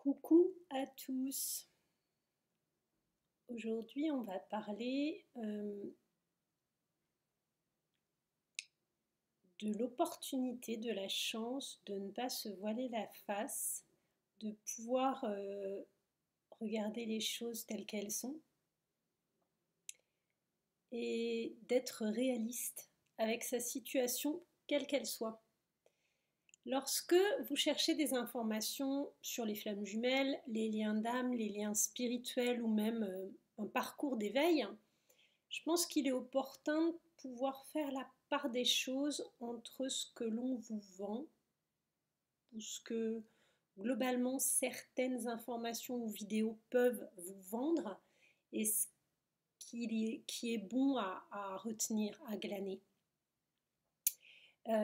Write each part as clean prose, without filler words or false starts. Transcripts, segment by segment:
Coucou à tous. Aujourd'hui, on va parler de l'opportunité, de la chance de ne pas se voiler la face, de pouvoir regarder les choses telles qu'elles sont et d'être réaliste avec sa situation, quelle qu'elle soit. Lorsque vous cherchez des informations sur les flammes jumelles, les liens d'âme, les liens spirituels ou même un parcours d'éveil, je pense qu'il est opportun de pouvoir faire la part des choses entre ce que l'on vous vend ou ce que globalement certaines informations ou vidéos peuvent vous vendre et ce qui est bon à retenir, à glaner.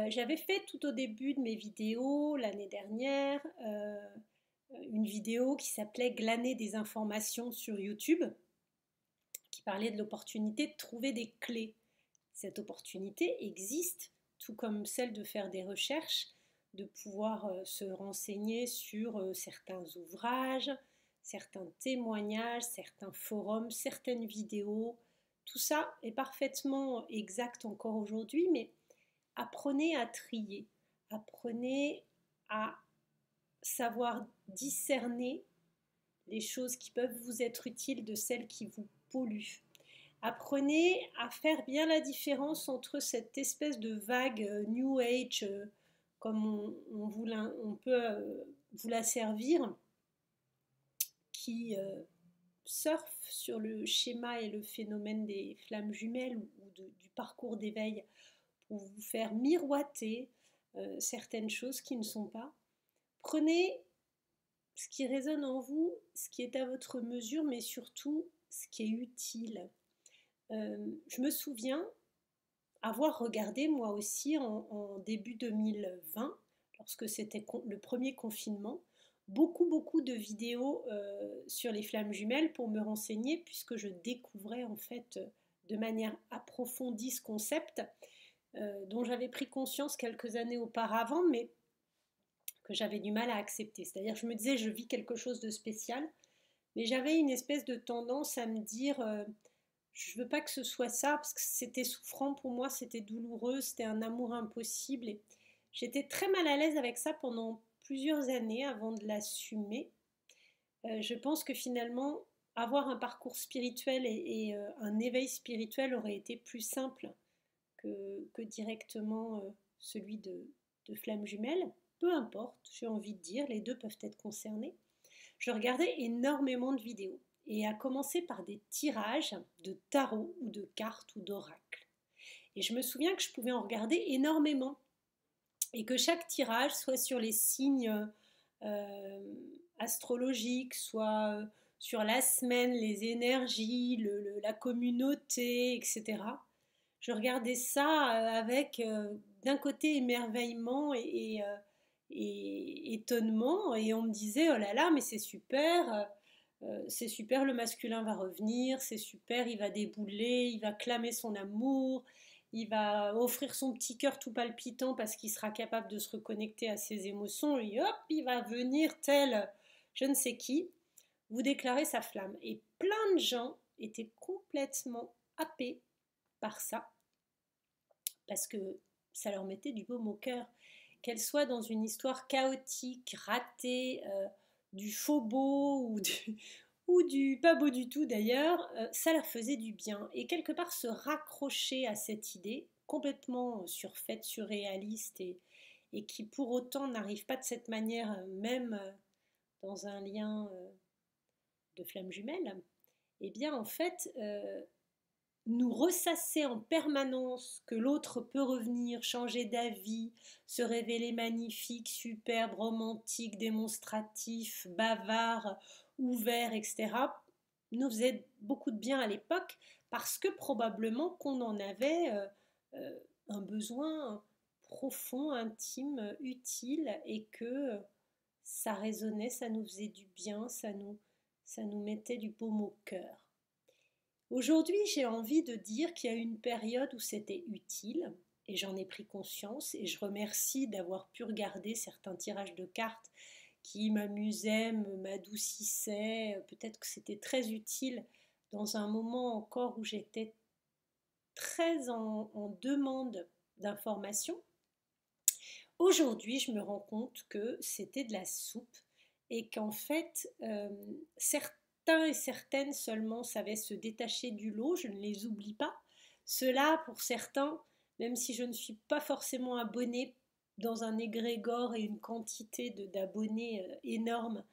J'avais fait tout au début de mes vidéos l'année dernière une vidéo qui s'appelait Glaner des informations sur YouTube, qui parlait de l'opportunité de trouver des clés. Cette opportunité existe, tout comme celle de faire des recherches, de pouvoir se renseigner sur certains ouvrages, certains témoignages, certains forums, certaines vidéos. Tout ça est parfaitement exact encore aujourd'hui, mais apprenez à trier, apprenez à savoir discerner les choses qui peuvent vous être utiles de celles qui vous polluent. Apprenez à faire bien la différence entre cette espèce de vague New Age, comme on peut vous la servir, qui surfe sur le schéma et le phénomène des flammes jumelles ou du parcours d'éveil pour vous faire miroiter certaines choses qui ne sont pas. Prenez ce qui résonne en vous, ce qui est à votre mesure, mais surtout ce qui est utile. Je me souviens avoir regardé moi aussi en début 2020, lorsque c'était le premier confinement, beaucoup de vidéos sur les flammes jumelles pour me renseigner, puisque je découvrais en fait de manière approfondie ce concept dont j'avais pris conscience quelques années auparavant, mais que j'avais du mal à accepter. C'est-à-dire, je me disais, je vis quelque chose de spécial, mais j'avais une espèce de tendance à me dire, je veux pas que ce soit ça, parce que c'était souffrant pour moi, c'était douloureux, c'était un amour impossible. Et j'étais très mal à l'aise avec ça pendant plusieurs années avant de l'assumer. Je pense que finalement, avoir un parcours spirituel et un éveil spirituel aurait été plus simple que directement celui de flamme jumelle. Peu importe, j'ai envie de dire, les deux peuvent être concernés. Je regardais énormément de vidéos, et à commencer par des tirages de tarot ou de cartes ou d'oracles. Et je me souviens que je pouvais en regarder énormément, et que chaque tirage, soit sur les signes astrologiques, soit sur la semaine, les énergies, la communauté, etc. Je regardais ça avec d'un côté émerveillement et étonnement, et on me disait oh là là mais c'est super, le masculin va revenir, c'est super, il va débouler, il va clamer son amour, il va offrir son petit cœur tout palpitant parce qu'il sera capable de se reconnecter à ses émotions, et hop, il va venir tel je ne sais qui, vous déclarer sa flamme. Et plein de gens étaient complètement happés par ça, parce que ça leur mettait du baume au cœur. Qu'elles soient dans une histoire chaotique, ratée, du faux beau ou du pas beau du tout d'ailleurs, ça leur faisait du bien. Et quelque part se raccrocher à cette idée complètement surfaite, surréaliste et qui pour autant n'arrive pas de cette manière, même dans un lien de flamme jumelle, eh bien en fait, nous ressasser en permanence que l'autre peut revenir, changer d'avis, se révéler magnifique, superbe, romantique, démonstratif, bavard, ouvert, etc., nous faisait beaucoup de bien à l'époque parce que probablement qu'on en avait un besoin profond, intime, utile, et que ça résonnait, ça nous faisait du bien, ça nous mettait du baume au cœur. Aujourd'hui, j'ai envie de dire qu'il y a eu une période où c'était utile, et j'en ai pris conscience, et je remercie d'avoir pu regarder certains tirages de cartes qui m'amusait, m'adoucissait. Peut-être que c'était très utile dans un moment encore où j'étais très en demande d'informations. Aujourd'hui, je me rends compte que c'était de la soupe et qu'en fait, certains et certaines seulement savaient se détacher du lot, je ne les oublie pas. Cela, pour certains, même si je ne suis pas forcément abonnée dans un égrégore et une quantité d'abonnés énorme,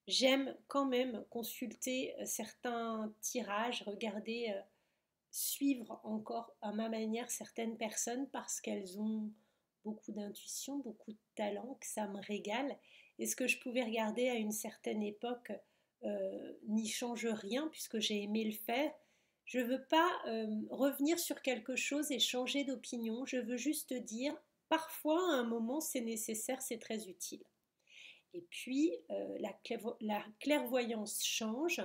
j'aime quand même consulter certains tirages, regarder, suivre encore à ma manière certaines personnes parce qu'elles ont beaucoup d'intuition, beaucoup de talent, que ça me régale. Et ce que je pouvais regarder à une certaine époque n'y change rien puisque j'ai aimé le faire. Je ne veux pas revenir sur quelque chose et changer d'opinion. Je veux juste dire, parfois à un moment c'est nécessaire, c'est très utile. Et puis la clairvoyance change,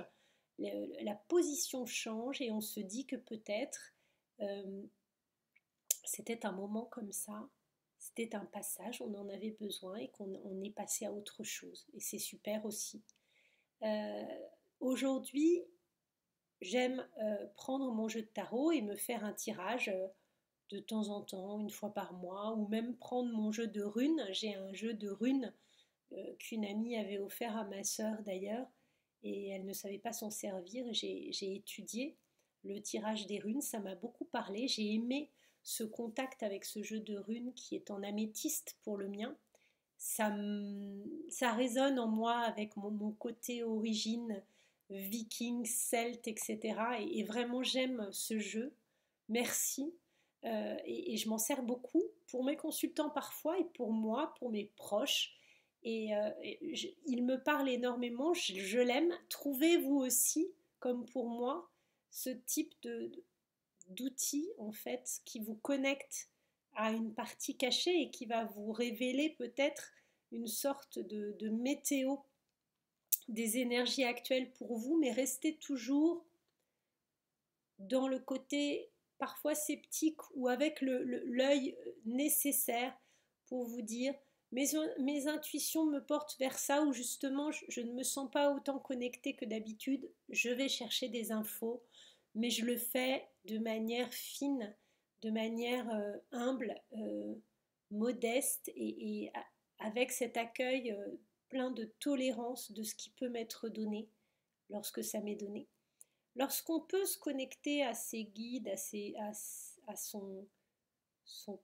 la position change et on se dit que peut-être euh, c'était un moment comme ça, c'était un passage, on en avait besoin et qu'on est passé à autre chose. Et c'est super aussi. Euh, Aujourd'hui, j'aime prendre mon jeu de tarot et me faire un tirage de temps en temps, une fois par mois, ou même prendre mon jeu de runes. J'ai un jeu de runes qu'une amie avait offert à ma sœur d'ailleurs, et elle ne savait pas s'en servir. J'ai étudié le tirage des runes, ça m'a beaucoup parlé. J'ai aimé ce contact avec ce jeu de runes qui est en améthyste pour le mien. Ça résonne en moi avec mon côté origine viking, celte, etc. Et vraiment j'aime ce jeu. Merci. Et je m'en sers beaucoup pour mes consultants parfois et pour moi, pour mes proches. Il me parle énormément, je l'aime. Trouvez-vous aussi, comme pour moi, ce type d'outil en fait qui vous connecte à une partie cachée et qui va vous révéler peut-être une sorte de météo des énergies actuelles pour vous, mais restez toujours dans le côté parfois sceptique ou avec l'œil nécessaire pour vous dire mes intuitions me portent vers ça ou justement je ne me sens pas autant connectée que d'habitude, je vais chercher des infos, mais je le fais de manière fine, de manière humble, modeste et avec cet accueil plein de tolérance de ce qui peut m'être donné lorsque ça m'est donné. Lorsqu'on peut se connecter à ses guides, à son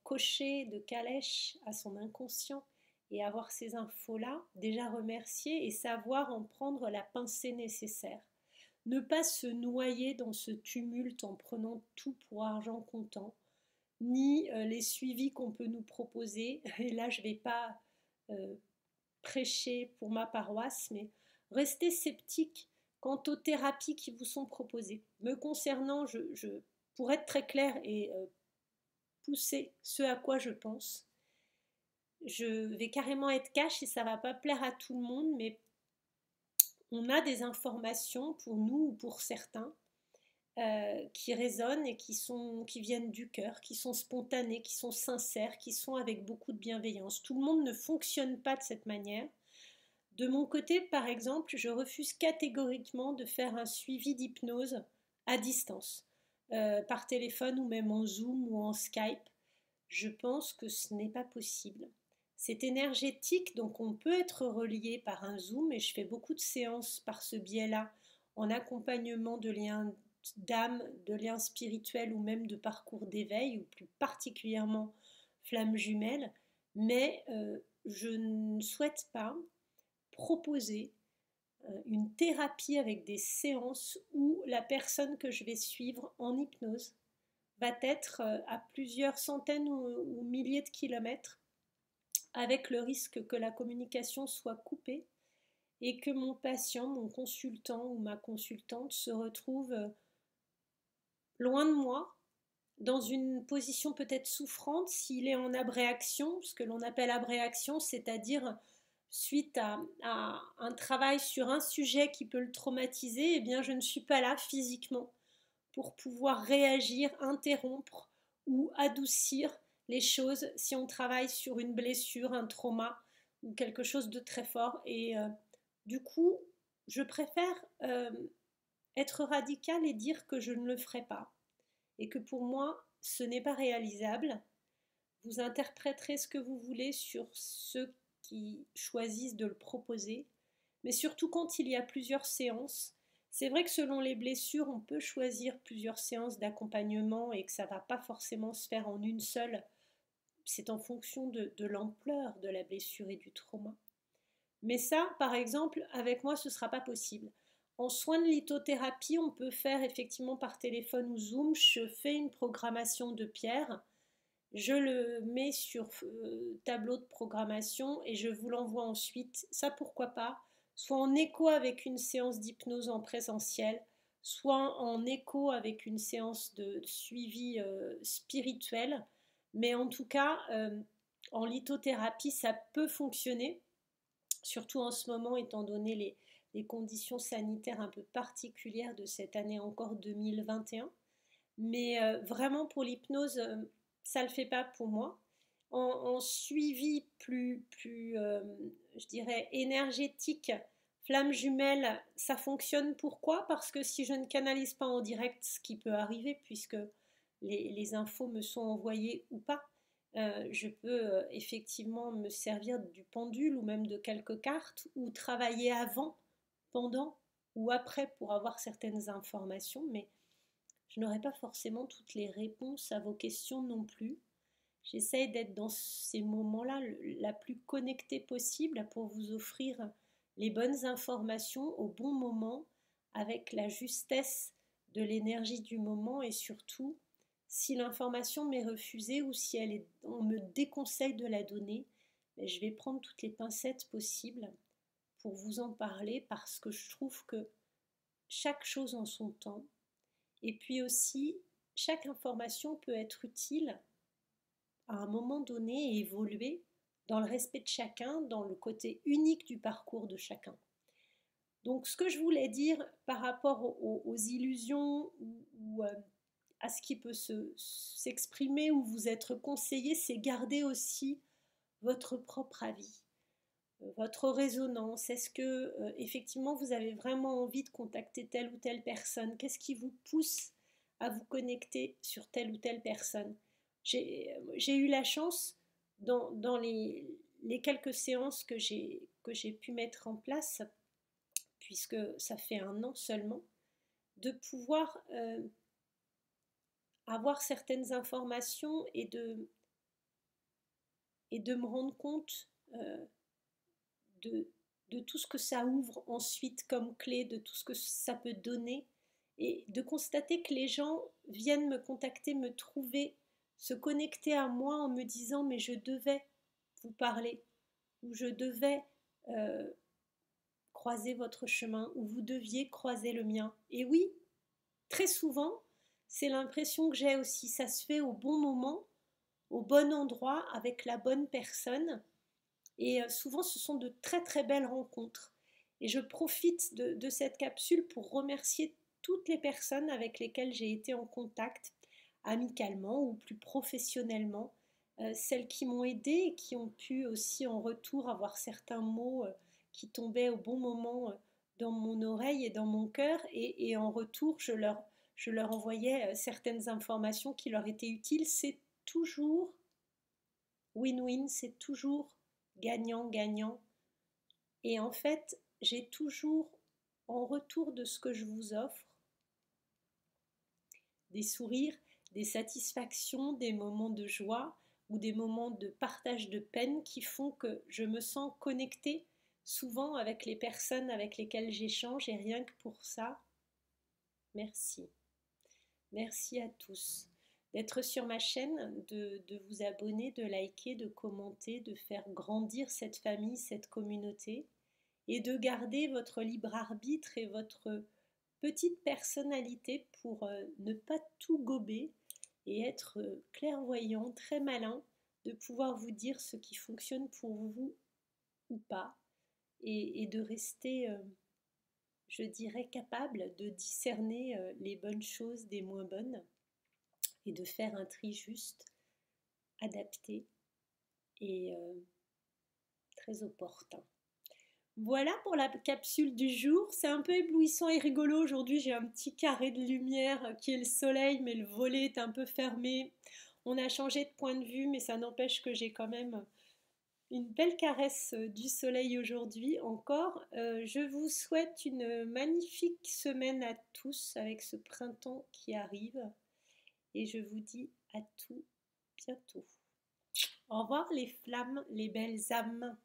cocher de calèche, à son inconscient, et avoir ces infos-là, déjà remercier et savoir en prendre la pincée nécessaire. Ne pas se noyer dans ce tumulte en prenant tout pour argent comptant, ni les suivis qu'on peut nous proposer. Et là, je ne vais pas euh, prêcher pour ma paroisse, mais restez sceptique quant aux thérapies qui vous sont proposées. Me concernant, pour être très clair et pousser ce à quoi je pense, je vais carrément être cash et ça va pas plaire à tout le monde, mais on a des informations pour nous ou pour certains qui résonnent et qui viennent du cœur, qui sont spontanées, qui sont sincères, qui sont avec beaucoup de bienveillance. Tout le monde ne fonctionne pas de cette manière. De mon côté, par exemple, je refuse catégoriquement de faire un suivi d'hypnose à distance, par téléphone ou même en Zoom ou en Skype. Je pense que ce n'est pas possible. C'est énergétique, donc on peut être relié par un Zoom et je fais beaucoup de séances par ce biais-là en accompagnement de liens d'âme, de liens spirituels ou même de parcours d'éveil ou plus particulièrement flammes jumelles, mais je ne souhaite pas proposer une thérapie avec des séances où la personne que je vais suivre en hypnose va être à plusieurs centaines ou milliers de kilomètres, avec le risque que la communication soit coupée et que mon patient, mon consultant ou ma consultante se retrouve loin de moi, dans une position peut-être souffrante s'il est en abréaction, ce que l'on appelle abréaction, c'est-à-dire suite à un travail sur un sujet qui peut le traumatiser, eh bien je ne suis pas là physiquement pour pouvoir réagir, interrompre ou adoucir les choses si on travaille sur une blessure, un trauma ou quelque chose de très fort. Et du coup, je préfère être radicale et dire que je ne le ferai pas et que pour moi, ce n'est pas réalisable. Vous interpréterez ce que vous voulez sur ceux qui choisissent de le proposer, mais surtout quand il y a plusieurs séances. C'est vrai que selon les blessures, on peut choisir plusieurs séances d'accompagnement et que ça ne va pas forcément se faire en une seule. C'est en fonction de l'ampleur de la blessure et du trauma. Mais ça, par exemple, avec moi, ce ne sera pas possible. En soins de lithothérapie, on peut faire effectivement par téléphone ou Zoom. Je fais une programmation de pierre, je le mets sur tableau de programmation et je vous l'envoie ensuite. Ça, pourquoi pas? Soit en écho avec une séance d'hypnose en présentiel, soit en écho avec une séance de suivi spirituel. Mais en tout cas, en lithothérapie, ça peut fonctionner, surtout en ce moment, étant donné les conditions sanitaires un peu particulières de cette année encore 2021. Mais vraiment pour l'hypnose, ça ne le fait pas pour moi. En suivi plus, je dirais, énergétique, flamme jumelle, ça fonctionne. Pourquoi? Parce que si je ne canalise pas en direct, ce qui peut arriver, puisque les infos me sont envoyées ou pas, je peux effectivement me servir du pendule ou même de quelques cartes ou travailler avant, pendant ou après pour avoir certaines informations, mais je n'aurai pas forcément toutes les réponses à vos questions non plus. J'essaye d'être dans ces moments-là la plus connectée possible pour vous offrir les bonnes informations au bon moment, avec la justesse de l'énergie du moment et surtout, si l'information m'est refusée ou si on me déconseille de la donner, je vais prendre toutes les pincettes possibles pour vous en parler parce que je trouve que chaque chose en son temps. Et puis aussi, chaque information peut être utile à un moment donné et évoluer dans le respect de chacun, dans le côté unique du parcours de chacun. Donc ce que je voulais dire par rapport aux illusions ou à ce qui peut s'exprimer ou vous être conseillé, c'est garder aussi votre propre avis, votre résonance. Est-ce que effectivement vous avez vraiment envie de contacter telle ou telle personne? Qu'est-ce qui vous pousse à vous connecter sur telle ou telle personne? J'ai eu la chance dans les quelques séances que j'ai pu mettre en place, puisque ça fait 1 an seulement, de pouvoir avoir certaines informations et de me rendre compte de, de tout ce que ça ouvre ensuite comme clé, de tout ce que ça peut donner, et de constater que les gens viennent me contacter, me trouver, se connecter à moi en me disant mais je devais vous parler, ou je devais euh, croiser votre chemin, ou vous deviez croiser le mien. Et oui, très souvent, c'est l'impression que j'ai aussi, ça se fait au bon moment, au bon endroit, avec la bonne personne. Et souvent, ce sont de très très belles rencontres. Et je profite de cette capsule pour remercier toutes les personnes avec lesquelles j'ai été en contact, amicalement ou plus professionnellement, celles qui m'ont aidée et qui ont pu aussi en retour avoir certains mots qui tombaient au bon moment dans mon oreille et dans mon cœur. Et en retour, je leur envoyais certaines informations qui leur étaient utiles. C'est toujours win-win, c'est toujours gagnant-gagnant. Et en fait, j'ai toujours, en retour de ce que je vous offre, des sourires, des satisfactions, des moments de joie ou des moments de partage de peine qui font que je me sens connectée souvent avec les personnes avec lesquelles j'échange, et rien que pour ça, merci. Merci à tous d'être sur ma chaîne, de vous abonner, de liker, de commenter, de faire grandir cette famille, cette communauté, et de garder votre libre arbitre et votre petite personnalité pour ne pas tout gober et être clairvoyant, très malin, de pouvoir vous dire ce qui fonctionne pour vous ou pas, et de rester, je dirais, capable de discerner les bonnes choses des moins bonnes et de faire un tri juste, adapté et très opportun. Voilà pour la capsule du jour. C'est un peu éblouissant et rigolo. Aujourd'hui, j'ai un petit carré de lumière qui est le soleil, mais le volet est un peu fermé. On a changé de point de vue, mais ça n'empêche que j'ai quand même une belle caresse du soleil aujourd'hui encore. Je vous souhaite une magnifique semaine à tous avec ce printemps qui arrive. Et je vous dis à tout bientôt. Au revoir les flammes, les belles âmes.